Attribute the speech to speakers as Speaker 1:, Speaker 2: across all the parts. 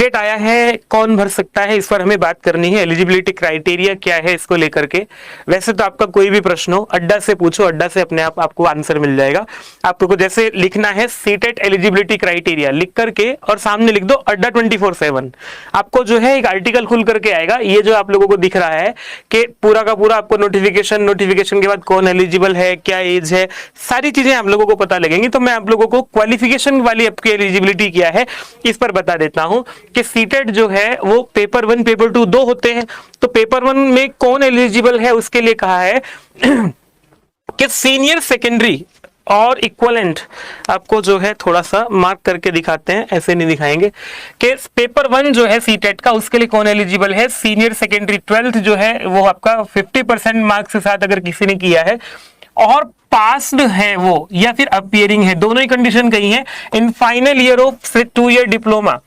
Speaker 1: CTET आया है, कौन भर सकता है, इस पर हमें बात करनी है। एलिजिबिलिटी क्राइटेरिया क्या है इसको लेकर के। वैसे तो आपका कोई भी प्रश्न हो अड्डा से पूछो, अड्डा से अपने आप आपको आंसर मिल जाएगा। आपको जैसे लिखना है सीटेट एलिजिबिलिटी क्राइटेरिया लिख करके और सामने लिख दो अड्डा 24/7। आपको जो है एक आर्टिकल खुल करके आएगा, ये जो आप लोगों को दिख रहा है कि पूरा का पूरा आपको नोटिफिकेशन के बाद कौन एलिजिबल है, क्या एज है, सारी चीजें आप लोगों को पता लगेंगी। तो मैं आप लोगों को क्वालिफिकेशन वाली आपकी एलिजिबिलिटी क्या है इस पर बता देता हूं कि सीटेट जो है वो पेपर 1 पेपर 2 दो होते हैं। तो पेपर 1 में कौन एलिजिबल है उसके लिए कहा है कि सीनियर सेकेंडरी और इक्वलेंट, आपको जो है थोड़ा सा मार्क करके दिखाते हैं, ऐसे नहीं दिखाएंगे, कि पेपर 1 जो है सीटेट का उसके लिए कौन एलिजिबल है। सीनियर सेकेंडरी 12th जो है वो आपका 50% मार्क्स के साथ अगर किसी ने किया है और पास्ड है वो, या फिर अपीयरिंग है, दोनों ही कंडीशन कही है, in final year of 2 year diploma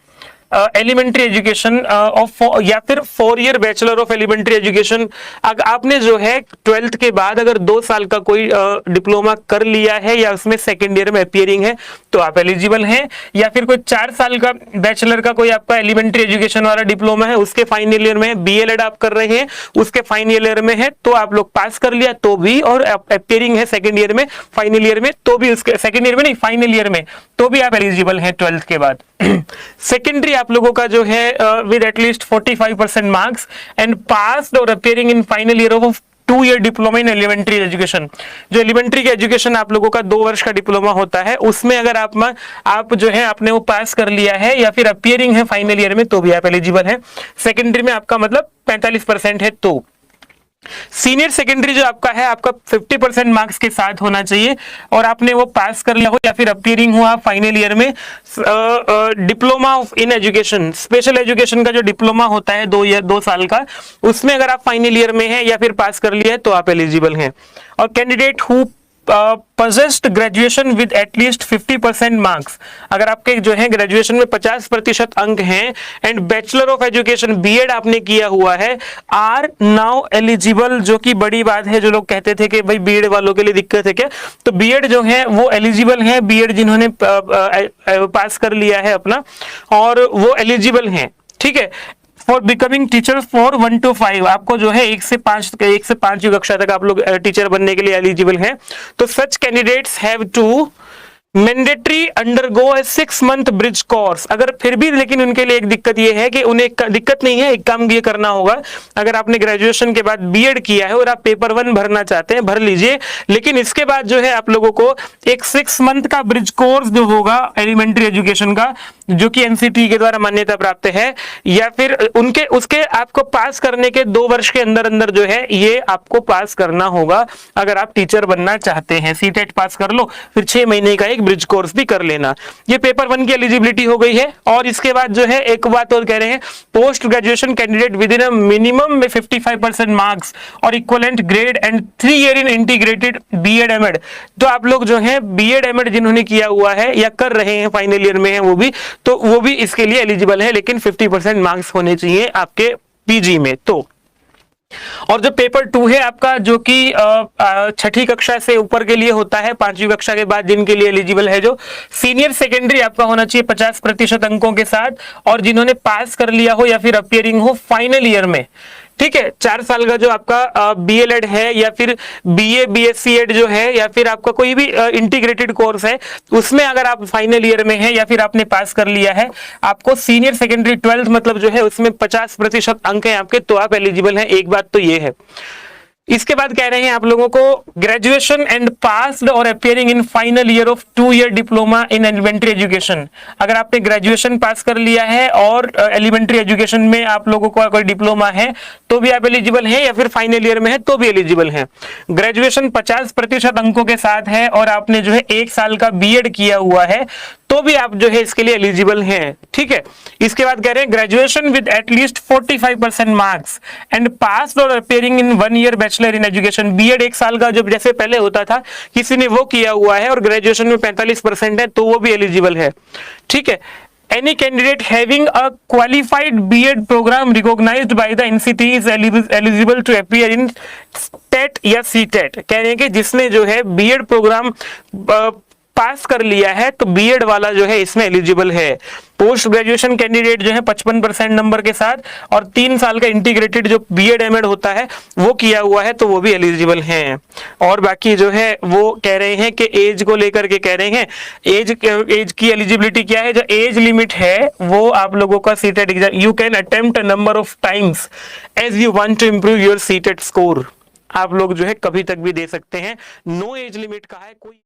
Speaker 1: elementary education of, या फिर 4 year bachelor of elementary education. अगर आपने जो है 12th के बाद अगर 2 साल का कोई डिप्लोमा कर लिया है या उसमें सेकेंड ईयर में अपीयरिंग है तो आप एलिजिबल हैं, या फिर कोई 4 साल का बैचलर का कोई आपका एलिमेंट्री एजुकेशन वाला डिप्लोमा है उसके फाइनल ईयर में, बीएलएड आप कर रहे हैं उसके फाइनल ईयर में है तो आप लोग पास कर लिया तो भी, और अपीयरिंग है सेकेंड ईयर में फाइनल ईयर में तो भी, उसके सेकेंड ईयर में नहीं फाइनल ईयर में तो भी आप एलिजिबल हैं 12th के बाद। सेकेंडरी आप लोगों का जो है with at least 45% marks and passed और appearing in final year of 2 year diploma in elementary education. जो एलिमेंट्री का एजुकेशन आप लोगों का 2 वर्ष का डिप्लोमा होता है उसमें अगर आप जो है आपने वो पास कर लिया है या फिर अपीयरिंग है फाइनल ईयर में तो भी आप एलिजिबल हैं। सेकेंडरी में आपका मतलब 45% है तो। सीनियर सेकेंडरी जो आपका है आपका 50% मार्क्स के साथ होना चाहिए और आपने वो पास कर लिया हो या फिर अपीयरिंग हुआ फाइनल ईयर में। Diploma of in education, special education का जो डिप्लोमा होता है 2 साल का, उसमें अगर आप फाइनल ईयर में है या फिर पास कर लिया है तो आप एलिजिबल हैं। और candidate who possessed graduation with at least 50% marks, अगर आपके जो है ग्रेजुएशन में 50% अंक हैं and bachelor of education BEd आपने किया हुआ है, आर नाउ एलिजिबल, जो कि बड़ी बात है। जो लोग कहते थे कि भाई बीएड वालों के लिए दिक्कत है क्या, तो बीएड जो है वो एलिजिबल है, बीएड जिन्होंने पास कर लिया है अपना और वो एलिजिबल हैं, ठीक है। For becoming teacher for 1 to 5, आपको जो है 1 से 5 कक्षा तक आप लोग टीचर बनने के लिए एलिजिबल हैं। तो such candidates have to mandatory undergo a 6 month bridge course. अगर फिर भी लेकिन उनके लिए एक दिक्कत ये है कि उन्हें दिक्कत नहीं है, एक काम ये करना होगा, अगर आपने ग्रेजुएशन के बाद बीएड किया है और आप पेपर 1 भरना चाहते हैं भर लीजिए, लेकिन इसके बाद जो है आप लोगों को एक 6 month का ब्रिज कोर्स जो होगा एलिमेंट्री एजुकेशन का, जो कि एनसीटी के द्वारा मान्यता प्राप्त है, या फिर उसके आपको पास करने के 2 वर्ष के अंदर अंदर जो है ये आपको पास करना होगा अगर आप टीचर बनना चाहते हैं। सीटेट पास कर लो, फिर 6 महीने का एक ब्रिज कोर्स भी कर लेना। ये पेपर 1 की एलिजिबिलिटी हो गई है। और इसके बाद जो है एक बात और कह रहे हैं, post graduation candidate with in a minimum में 55% मार्क्स और equivalent grade and 3 year in integrated BEd MEd. तो आप लोग जो है बीएड एमएड जिन्होंने किया हुआ है या कर रहे हैं फाइनल ईयर में है वो भी इसके लिए एलिजिबल है, लेकिन 50% मार्क्स होने चाहिए आपके पीजी में। तो और जो पेपर 2 है आपका, जो कि 6ठी कक्षा से ऊपर के लिए होता है, 5वीं कक्षा के बाद जिनके लिए एलिजिबल है, जो सीनियर सेकेंडरी आपका होना चाहिए 50% अंकों के साथ, और जिन्होंने पास कर लिया हो या फिर अपीयरिंग हो फाइनल ईयर में, ठीक है। 4 साल का जो आपका बीएलएड है या फिर बीए बीएससी एड जो है या फिर आपका कोई भी इंटीग्रेटेड कोर्स है, उसमें अगर आप फाइनल ईयर में है या फिर आपने पास कर लिया है, आपको सीनियर सेकेंडरी 12th मतलब जो है उसमें 50% अंक है आपके, तो आप एलिजिबल हैं। एक बात तो ये है। इसके बाद कह रहे हैं आप लोगों को ग्रेजुएशन एंड पास्ड और appearing in final year of 2 year diploma in elementary education. अगर आपने ग्रेजुएशन पास कर लिया है और एलिमेंट्री एजुकेशन में आप लोगों को कोई डिप्लोमा है तो भी आप एलिजिबल हैं, या फिर फाइनल ईयर में है तो भी एलिजिबल हैं। ग्रेजुएशन 50% अंकों के साथ है और आपने जो है 1 साल का बीएड किया हुआ है तो भी आप जो है इसके लिए एलिजिबल हैं, ठीक है। इसके बाद कह रहे हैं graduation with at least 45% marks and passed और appearing in 1 year bachelor in education. B Ed 1 साल का जो जैसे पहले होता था किसी ने वो किया हुआ है और ग्रेजुएशन में 45% है तो वो भी एलिजिबल है, ठीक है। Any candidate having a qualified B.Ed program recognized by the NCT is eligible to appear in TET या CTET। कह रहे हैं कि जिसने जो है B.Ed प्रोग्राम पास कर लिया है तो बीएड वाला जो है इसमें एलिजिबल है। पोस्ट ग्रेजुएशन कैंडिडेट जो है 55% नंबर के साथ और 3 साल का इंटीग्रेटेड जो बीएड एमएड होता है वो किया हुआ है तो वो भी एलिजिबल हैं। और बाकी जो है वो कह रहे हैं कि एज को लेकर के कह रहे हैं, एज की एलिजिबिलिटी क्या है, जो एज लिमिट है वो आप लोगों का CTET exam, you can attempt number of times as you want to improve your CTET score. आप लोग जो है कभी तक भी दे सकते हैं, नो एज लिमिट का है कोई।